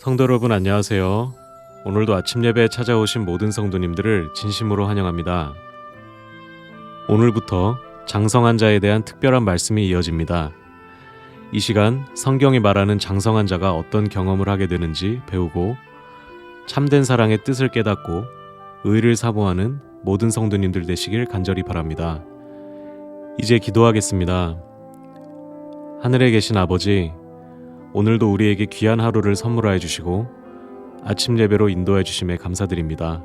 성도 여러분 안녕하세요. 오늘도 아침 예배에 찾아오신 모든 성도님들을 진심으로 환영합니다. 오늘부터 장성한 자에 대한 특별한 말씀이 이어집니다. 이 시간 성경이 말하는 장성한 자가 어떤 경험을 하게 되는지 배우고 참된 사랑의 뜻을 깨닫고 의를 사모하는 모든 성도님들 되시길 간절히 바랍니다. 이제 기도하겠습니다. 하늘에 계신 아버지, 오늘도 우리에게 귀한 하루를 선물하여 주시고 아침 예배로 인도해 주심에 감사드립니다.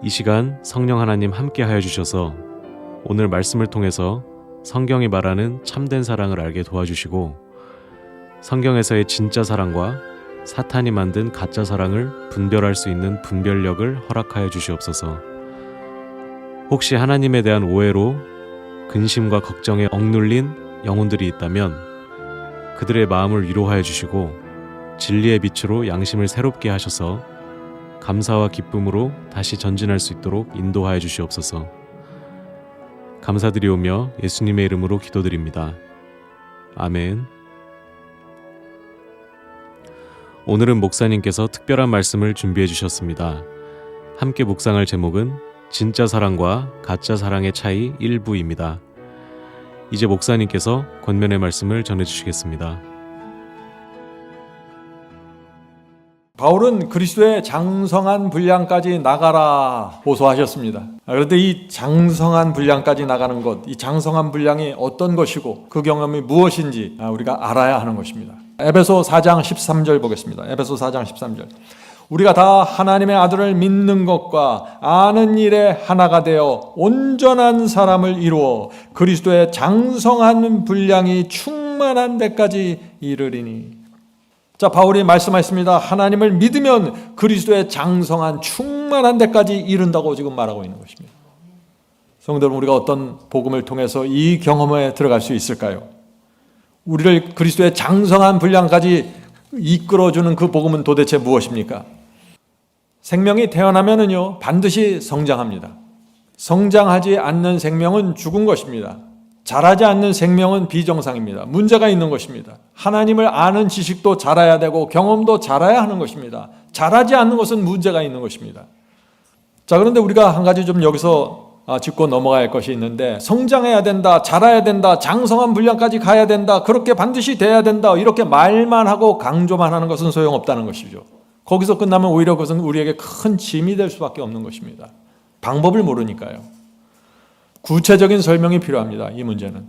이 시간 성령 하나님 함께 하여 주셔서 오늘 말씀을 통해서 성경이 말하는 참된 사랑을 알게 도와주시고 성경에서의 진짜 사랑과 사탄이 만든 가짜 사랑을 분별할 수 있는 분별력을 허락하여 주시옵소서. 혹시 하나님에 대한 오해로 근심과 걱정에 억눌린 영혼들이 있다면 그들의 마음을 위로하여 주시고 진리의 빛으로 양심을 새롭게 하셔서 감사와 기쁨으로 다시 전진할 수 있도록 인도하여 주시옵소서. 감사드리오며 예수님의 이름으로 기도드립니다. 아멘. 오늘은 목사님께서 특별한 말씀을 준비해 주셨습니다. 함께 묵상할 제목은 진짜 사랑과 가짜 사랑의 차이 1부입니다. 이제 목사님께서 권면의 말씀을 전해주시겠습니다. 바울은 그리스도의 장성한 분량까지 나가라 호소하셨습니다. 그런데 이 장성한 분량까지 나가는 것, 이 장성한 분량이 어떤 것이고 그 경험이 무엇인지 우리가 알아야 하는 것입니다. 에베소 4장 13절 보겠습니다. 에베소 4장 13절. 우리가 다 하나님의 아들을 믿는 것과 아는 일에 하나가 되어 온전한 사람을 이루어 그리스도의 장성한 분량이 충만한 데까지 이르리니. 자, 바울이 말씀하셨습니다. 하나님을 믿으면 그리스도의 장성한 충만한 데까지 이른다고 지금 말하고 있는 것입니다. 성도 여러분, 우리가 어떤 복음을 통해서 이 경험에 들어갈 수 있을까요? 우리를 그리스도의 장성한 분량까지 이끌어주는 그 복음은 도대체 무엇입니까? 생명이 태어나면은요, 반드시 성장합니다. 성장하지 않는 생명은 죽은 것입니다. 자라지 않는 생명은 비정상입니다. 문제가 있는 것입니다. 하나님을 아는 지식도 자라야 되고 경험도 자라야 하는 것입니다. 자라지 않는 것은 문제가 있는 것입니다. 자, 그런데 우리가 한 가지 좀 여기서 짚고 넘어갈 것이 있는데, 성장해야 된다, 자라야 된다, 장성한 분량까지 가야 된다, 그렇게 반드시 돼야 된다, 이렇게 말만 하고 강조만 하는 것은 소용없다는 것이죠. 거기서 끝나면 오히려 그것은 우리에게 큰 짐이 될 수밖에 없는 것입니다. 방법을 모르니까요. 구체적인 설명이 필요합니다. 이 문제는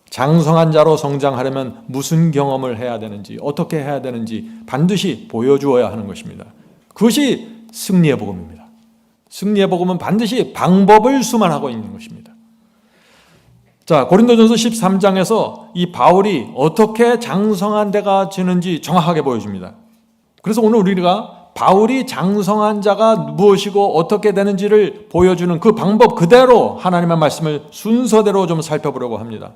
장성한 자로 성장하려면 무슨 경험을 해야 되는지, 어떻게 해야 되는지 반드시 보여주어야 하는 것입니다. 그것이 승리의 복음입니다. 승리의 복음은 반드시 방법을 수만하고 있는 것입니다. 자, 고린도전서 13장에서 이 바울이 어떻게 장성한 데가 지는지 정확하게 보여줍니다. 그래서 오늘 우리가 바울이 장성한 자가 무엇이고 어떻게 되는지를 보여주는 그 방법 그대로 하나님의 말씀을 순서대로 좀 살펴보려고 합니다.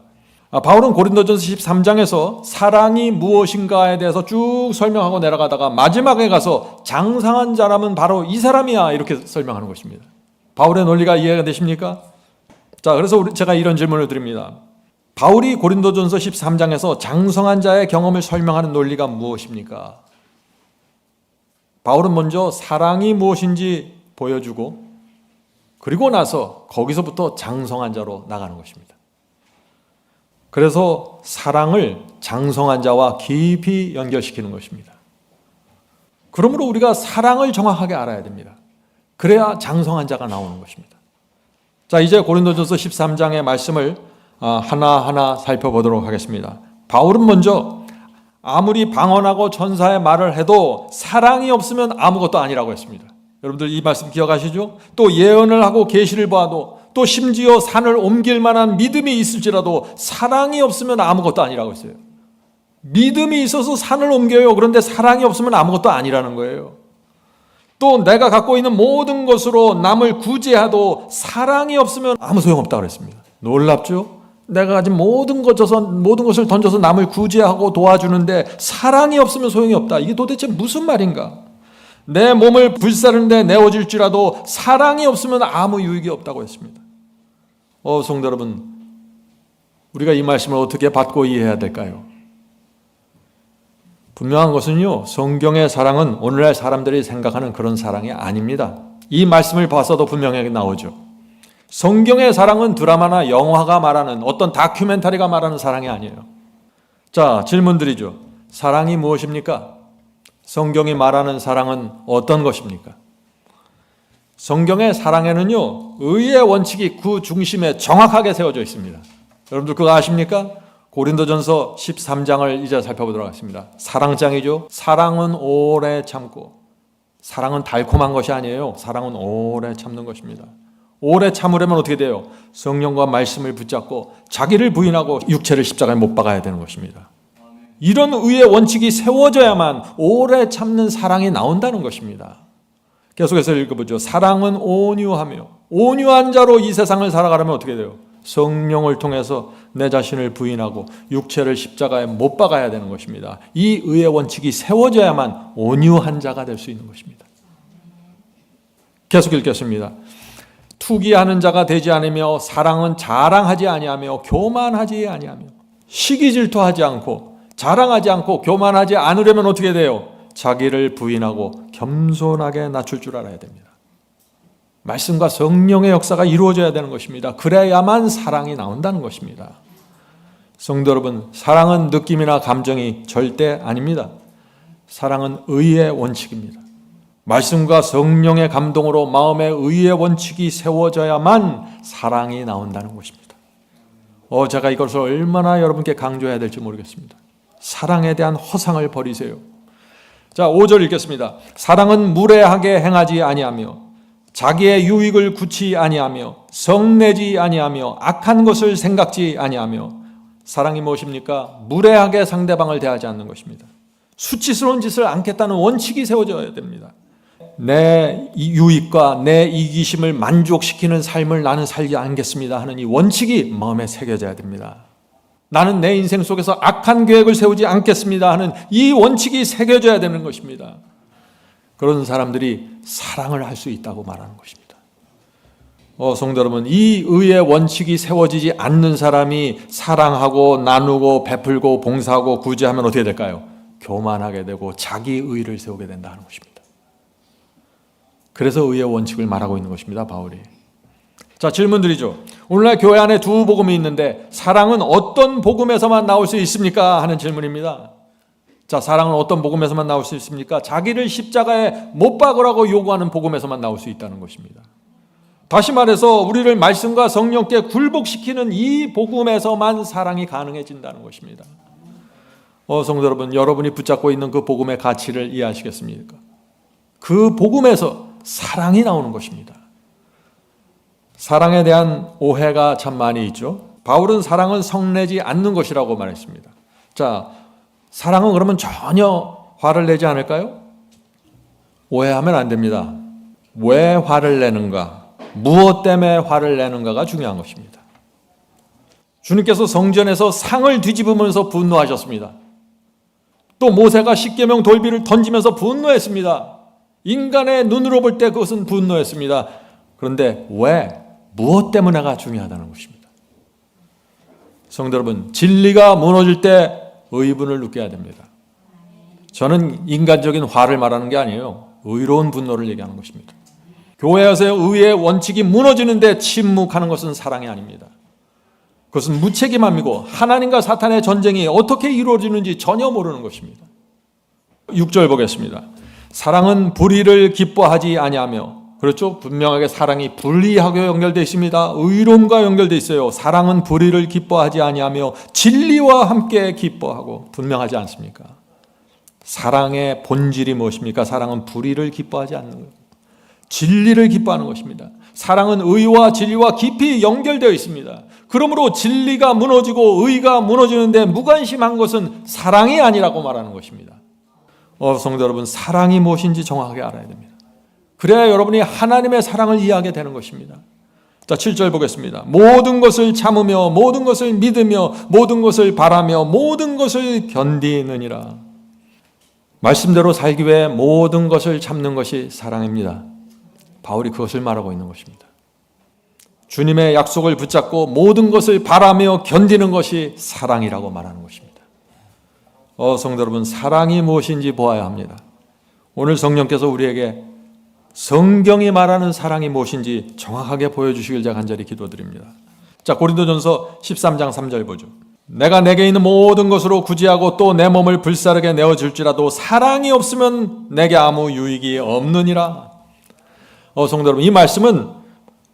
바울은 고린도전서 13장에서 사랑이 무엇인가에 대해서 쭉 설명하고 내려가다가 마지막에 가서 장성한 자라면 바로 이 사람이야, 이렇게 설명하는 것입니다. 바울의 논리가 이해가 되십니까? 자, 그래서 제가 이런 질문을 드립니다. 바울이 고린도전서 13장에서 장성한 자의 경험을 설명하는 논리가 무엇입니까? 바울은 먼저 사랑이 무엇인지 보여주고 그리고 나서 거기서부터 장성한 자로 나가는 것입니다. 그래서 사랑을 장성한 자와 깊이 연결시키는 것입니다. 그러므로 우리가 사랑을 정확하게 알아야 됩니다. 그래야 장성한 자가 나오는 것입니다. 자, 이제 고린도전서 13장의 말씀을 하나하나 살펴보도록 하겠습니다. 바울은 먼저 아무리 방언하고 천사의 말을 해도 사랑이 없으면 아무것도 아니라고 했습니다. 여러분들 이 말씀 기억하시죠? 또 예언을 하고 계시를 봐도 또 심지어 산을 옮길 만한 믿음이 있을지라도 사랑이 없으면 아무것도 아니라고 했어요. 믿음이 있어서 산을 옮겨요. 그런데 사랑이 없으면 아무것도 아니라는 거예요. 또 내가 갖고 있는 모든 것으로 남을 구제하도 사랑이 없으면 아무 소용없다고 그랬습니다. 놀랍죠? 내가 가진 모든 것을 던져서 남을 구제하고 도와주는데 사랑이 없으면 소용이 없다. 이게 도대체 무슨 말인가? 내 몸을 불사르는데 내어줄지라도 사랑이 없으면 아무 유익이 없다고 했습니다. 성도 여러분, 우리가 이 말씀을 어떻게 받고 이해해야 될까요? 분명한 것은요, 성경의 사랑은 오늘날 사람들이 생각하는 그런 사랑이 아닙니다. 이 말씀을 봐서도 분명하게 나오죠. 성경의 사랑은 드라마나 영화가 말하는 어떤 다큐멘터리가 말하는 사랑이 아니에요. 자, 질문 드리죠. 사랑이 무엇입니까? 성경이 말하는 사랑은 어떤 것입니까? 성경의 사랑에는요, 의의 원칙이 그 중심에 정확하게 세워져 있습니다. 여러분들 그거 아십니까? 고린도전서 13장을 이제 살펴보도록 하겠습니다. 사랑장이죠. 사랑은 오래 참고, 사랑은 달콤한 것이 아니에요. 사랑은 오래 참는 것입니다. 오래 참으려면 어떻게 돼요? 성령과 말씀을 붙잡고 자기를 부인하고 육체를 십자가에 못 박아야 되는 것입니다. 이런 의의 원칙이 세워져야만 오래 참는 사랑이 나온다는 것입니다. 계속해서 읽어보죠. 사랑은 온유하며, 온유한 자로 이 세상을 살아가려면 어떻게 돼요? 성령을 통해서 내 자신을 부인하고 육체를 십자가에 못 박아야 되는 것입니다. 이 의의 원칙이 세워져야만 온유한 자가 될 수 있는 것입니다. 계속 읽겠습니다. 투기하는 자가 되지 않으며 사랑은 자랑하지 아니하며 교만하지 아니하며, 시기 질투하지 않고 자랑하지 않고 교만하지 않으려면 어떻게 돼요? 자기를 부인하고 겸손하게 낮출 줄 알아야 됩니다. 말씀과 성령의 역사가 이루어져야 되는 것입니다. 그래야만 사랑이 나온다는 것입니다. 성도 여러분, 사랑은 느낌이나 감정이 절대 아닙니다. 사랑은 의의 원칙입니다. 말씀과 성령의 감동으로 마음의 의의 원칙이 세워져야만 사랑이 나온다는 것입니다. 제가 이것을 얼마나 여러분께 강조해야 될지 모르겠습니다. 사랑에 대한 허상을 버리세요. 자, 5절 읽겠습니다. 사랑은 무례하게 행하지 아니하며 자기의 유익을 굳이 아니하며 성내지 아니하며 악한 것을 생각지 아니하며. 사랑이 무엇입니까? 무례하게 상대방을 대하지 않는 것입니다. 수치스러운 짓을 않겠다는 원칙이 세워져야 됩니다. 내 유익과 내 이기심을 만족시키는 삶을 나는 살지 않겠습니다 하는 이 원칙이 마음에 새겨져야 됩니다. 나는 내 인생 속에서 악한 계획을 세우지 않겠습니다 하는 이 원칙이 새겨져야 되는 것입니다. 그런 사람들이 사랑을 할 수 있다고 말하는 것입니다. 성도 여러분, 이 의의 원칙이 세워지지 않는 사람이 사랑하고 나누고 베풀고 봉사하고 구제하면 어떻게 될까요? 교만하게 되고 자기 의를 세우게 된다는 것입니다. 그래서 의의 원칙을 말하고 있는 것입니다, 바울이. 자, 질문 드리죠. 오늘날 교회 안에 두 복음이 있는데 사랑은 어떤 복음에서만 나올 수 있습니까? 하는 질문입니다. 자, 사랑은 어떤 복음에서만 나올 수 있습니까? 자기를 십자가에 못 박으라고 요구하는 복음에서만 나올 수 있다는 것입니다. 다시 말해서 우리를 말씀과 성령께 굴복시키는 이 복음에서만 사랑이 가능해진다는 것입니다. 성도 여러분, 여러분이 붙잡고 있는 그 복음의 가치를 이해하시겠습니까? 그 복음에서 사랑이 나오는 것입니다. 사랑에 대한 오해가 참 많이 있죠. 바울은 사랑은 성내지 않는 것이라고 말했습니다. 자, 사랑은 그러면 전혀 화를 내지 않을까요? 오해하면 안 됩니다. 왜 화를 내는가, 무엇 때문에 화를 내는가가 중요한 것입니다. 주님께서 성전에서 상을 뒤집으면서 분노하셨습니다. 또 모세가 십계명 돌비를 던지면서 분노했습니다. 인간의 눈으로 볼 때 그것은 분노했습니다. 그런데 왜, 무엇 때문에가 중요하다는 것입니다. 성도 여러분, 진리가 무너질 때 의분을 느껴야 됩니다. 저는 인간적인 화를 말하는 게 아니에요. 의로운 분노를 얘기하는 것입니다. 교회에서 의의 원칙이 무너지는데 침묵하는 것은 사랑이 아닙니다. 그것은 무책임함이고 하나님과 사탄의 전쟁이 어떻게 이루어지는지 전혀 모르는 것입니다. 6절 보겠습니다. 사랑은 불의를 기뻐하지 아니하며, 그렇죠? 분명하게 사랑이 불의하게 연결되어 있습니다. 의로움과 연결되어 있어요. 사랑은 불의를 기뻐하지 아니하며 진리와 함께 기뻐하고, 분명하지 않습니까? 사랑의 본질이 무엇입니까? 사랑은 불의를 기뻐하지 않는 거예요. 진리를 기뻐하는 것입니다. 사랑은 의와 진리와 깊이 연결되어 있습니다. 그러므로 진리가 무너지고 의가 무너지는데 무관심한 것은 사랑이 아니라고 말하는 것입니다. 성도 여러분, 사랑이 무엇인지 정확하게 알아야 됩니다. 그래야 여러분이 하나님의 사랑을 이해하게 되는 것입니다. 자, 7절 보겠습니다. 모든 것을 참으며 모든 것을 믿으며 모든 것을 바라며 모든 것을 견디느니라. 말씀대로 살기 위해 모든 것을 참는 것이 사랑입니다. 바울이 그것을 말하고 있는 것입니다. 주님의 약속을 붙잡고 모든 것을 바라며 견디는 것이 사랑이라고 말하는 것입니다. 성도 여러분, 사랑이 무엇인지 보아야 합니다. 오늘 성령께서 우리에게 성경이 말하는 사랑이 무엇인지 정확하게 보여주시길 제가 간절히 기도드립니다. 자, 고린도전서 13장 3절 보죠. 내가 내게 있는 모든 것으로 구제하고 또 내 몸을 불사르게 내어줄지라도 사랑이 없으면 내게 아무 유익이 없느니라. 성도 여러분, 이 말씀은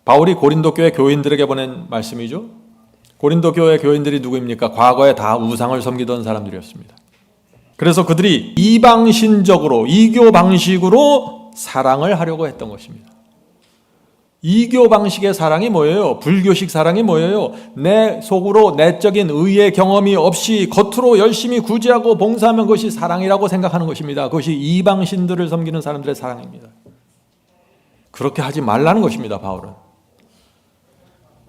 바울이 고린도 교회 교인들에게 보낸 말씀이죠. 고린도 교회 교인들이 누구입니까? 과거에 다 우상을 섬기던 사람들이었습니다. 그래서 그들이 이방신적으로, 이교 방식으로 사랑을 하려고 했던 것입니다. 이교 방식의 사랑이 뭐예요? 불교식 사랑이 뭐예요? 내 속으로 내적인 의의 경험이 없이 겉으로 열심히 구제하고 봉사하면 그것이 사랑이라고 생각하는 것입니다. 그것이 이방신들을 섬기는 사람들의 사랑입니다. 그렇게 하지 말라는 것입니다, 바울은.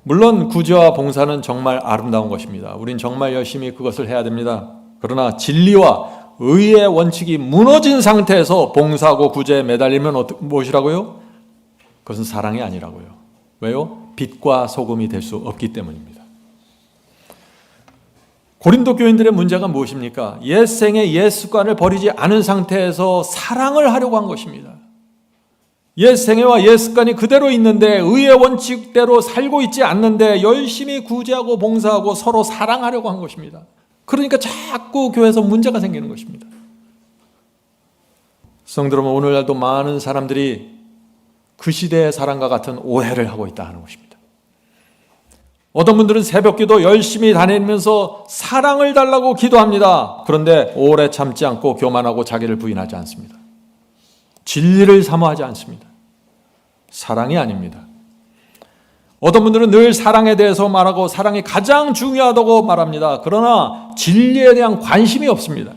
물론 구제와 봉사는 정말 아름다운 것입니다. 우린 정말 열심히 그것을 해야 됩니다. 그러나 진리와 의의 원칙이 무너진 상태에서 봉사하고 구제에 매달리면 무엇이라고요? 그것은 사랑이 아니라고요. 왜요? 빛과 소금이 될 수 없기 때문입니다. 고린도 교인들의 문제가 무엇입니까? 옛 생의 옛 습관을 버리지 않은 상태에서 사랑을 하려고 한 것입니다. 옛 생애와 옛 습관이 그대로 있는데 의의 원칙대로 살고 있지 않는데 열심히 구제하고 봉사하고 서로 사랑하려고 한 것입니다. 그러니까 자꾸 교회에서 문제가 생기는 것입니다. 성도 여러분, 오늘날도 많은 사람들이 그 시대의 사랑과 같은 오해를 하고 있다 하는 것입니다. 어떤 분들은 새벽기도 열심히 다니면서 사랑을 달라고 기도합니다. 그런데 오래 참지 않고 교만하고 자기를 부인하지 않습니다. 진리를 사모하지 않습니다. 사랑이 아닙니다. 어떤 분들은 늘 사랑에 대해서 말하고 사랑이 가장 중요하다고 말합니다. 그러나 진리에 대한 관심이 없습니다.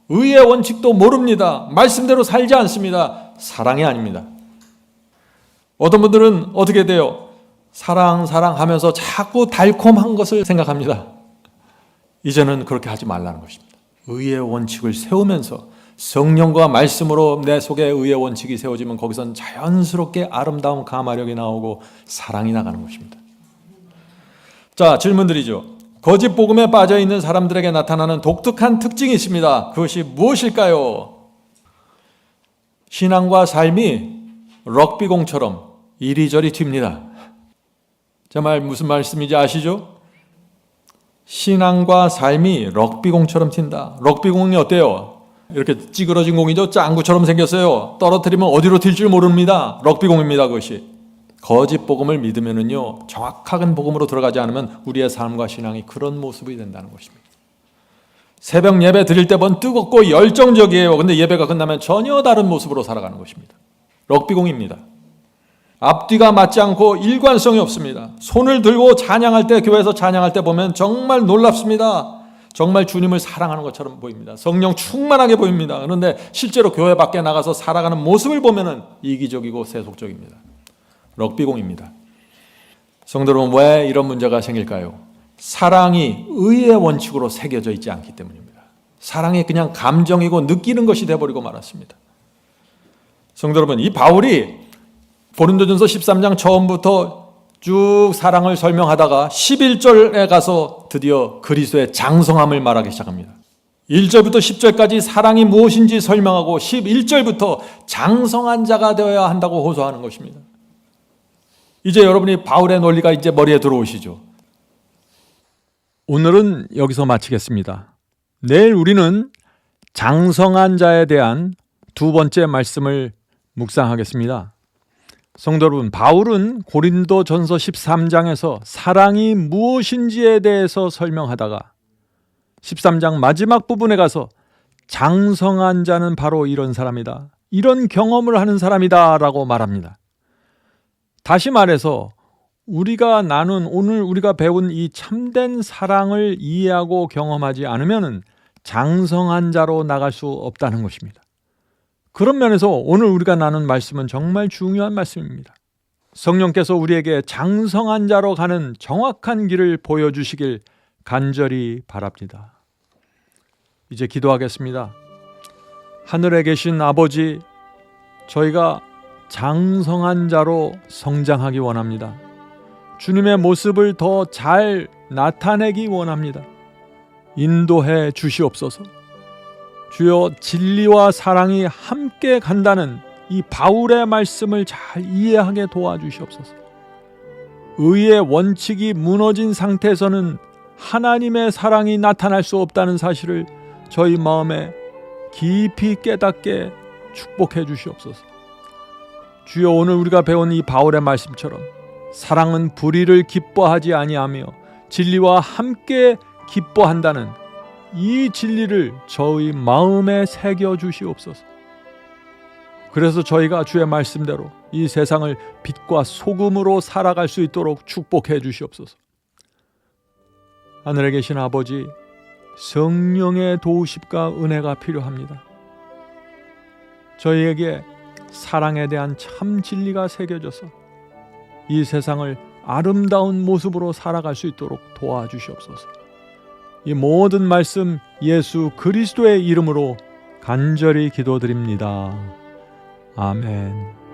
의의 원칙도 모릅니다. 말씀대로 살지 않습니다. 사랑이 아닙니다. 어떤 분들은 어떻게 돼요? 사랑하면서 자꾸 달콤한 것을 생각합니다. 이제는 그렇게 하지 말라는 것입니다. 의의 원칙을 세우면서 성령과 말씀으로 내 속에 의의 원칙이 세워지면 거기선 자연스럽게 아름다운 감화력이 나오고 사랑이 나가는 것입니다. 자, 질문드리죠. 거짓 복음에 빠져 있는 사람들에게 나타나는 독특한 특징이 있습니다. 그것이 무엇일까요? 신앙과 삶이 럭비공처럼 이리저리 튑니다. 제 말 무슨 말씀인지 아시죠? 신앙과 삶이 럭비공처럼 튄다. 럭비공이 어때요? 이렇게 찌그러진 공이죠. 짱구처럼 생겼어요. 떨어뜨리면 어디로 튈 줄 모릅니다. 럭비공입니다. 그것이. 거짓 복음을 믿으면은요, 정확한 복음으로 들어가지 않으면 우리의 삶과 신앙이 그런 모습이 된다는 것입니다. 새벽 예배 드릴 때 번 뜨겁고 열정적이에요. 근데 예배가 끝나면 전혀 다른 모습으로 살아가는 것입니다. 럭비공입니다. 앞뒤가 맞지 않고 일관성이 없습니다. 손을 들고 찬양할 때, 교회에서 찬양할 때 보면 정말 놀랍습니다. 정말 주님을 사랑하는 것처럼 보입니다. 성령 충만하게 보입니다. 그런데 실제로 교회 밖에 나가서 살아가는 모습을 보면 이기적이고 세속적입니다. 럭비공입니다. 성도 여러분, 왜 이런 문제가 생길까요? 사랑이 의의 원칙으로 새겨져 있지 않기 때문입니다. 사랑이 그냥 감정이고 느끼는 것이 되어버리고 말았습니다. 성도 여러분, 이 바울이 고린도전서 13장 처음부터 쭉 사랑을 설명하다가 11절에 가서 드디어 그리스도의 장성함을 말하기 시작합니다. 1절부터 10절까지 사랑이 무엇인지 설명하고 11절부터 장성한 자가 되어야 한다고 호소하는 것입니다. 이제 여러분이 바울의 논리가 이제 머리에 들어오시죠. 오늘은 여기서 마치겠습니다. 내일 우리는 장성한 자에 대한 두 번째 말씀을 묵상하겠습니다. 성도 여러분, 바울은 고린도전서 13장에서 사랑이 무엇인지에 대해서 설명하다가 13장 마지막 부분에 가서 장성한 자는 바로 이런 사람이다, 이런 경험을 하는 사람이다 라고 말합니다. 다시 말해서 우리가 나눈, 오늘 우리가 배운 이 참된 사랑을 이해하고 경험하지 않으면 장성한 자로 나갈 수 없다는 것입니다. 그런 면에서 오늘 우리가 나눈 말씀은 정말 중요한 말씀입니다. 성령께서 우리에게 장성한 자로 가는 정확한 길을 보여주시길 간절히 바랍니다. 이제 기도하겠습니다. 하늘에 계신 아버지, 저희가 장성한 자로 성장하기 원합니다. 주님의 모습을 더 잘 나타내기 원합니다. 인도해 주시옵소서. 주여, 진리와 사랑이 함께 간다는 이 바울의 말씀을 잘 이해하게 도와주시옵소서. 의의 원칙이 무너진 상태에서는 하나님의 사랑이 나타날 수 없다는 사실을 저희 마음에 깊이 깨닫게 축복해 주시옵소서. 주여, 오늘 우리가 배운 이 바울의 말씀처럼 사랑은 불의를 기뻐하지 아니하며 진리와 함께 기뻐한다는 이 진리를 저희 마음에 새겨 주시옵소서. 그래서 저희가 주의 말씀대로 이 세상을 빛과 소금으로 살아갈 수 있도록 축복해 주시옵소서. 하늘에 계신 아버지, 성령의 도우심과 은혜가 필요합니다. 저희에게 사랑에 대한 참 진리가 새겨져서 이 세상을 아름다운 모습으로 살아갈 수 있도록 도와주시옵소서. 이 모든 말씀 예수 그리스도의 이름으로 간절히 기도드립니다. 아멘.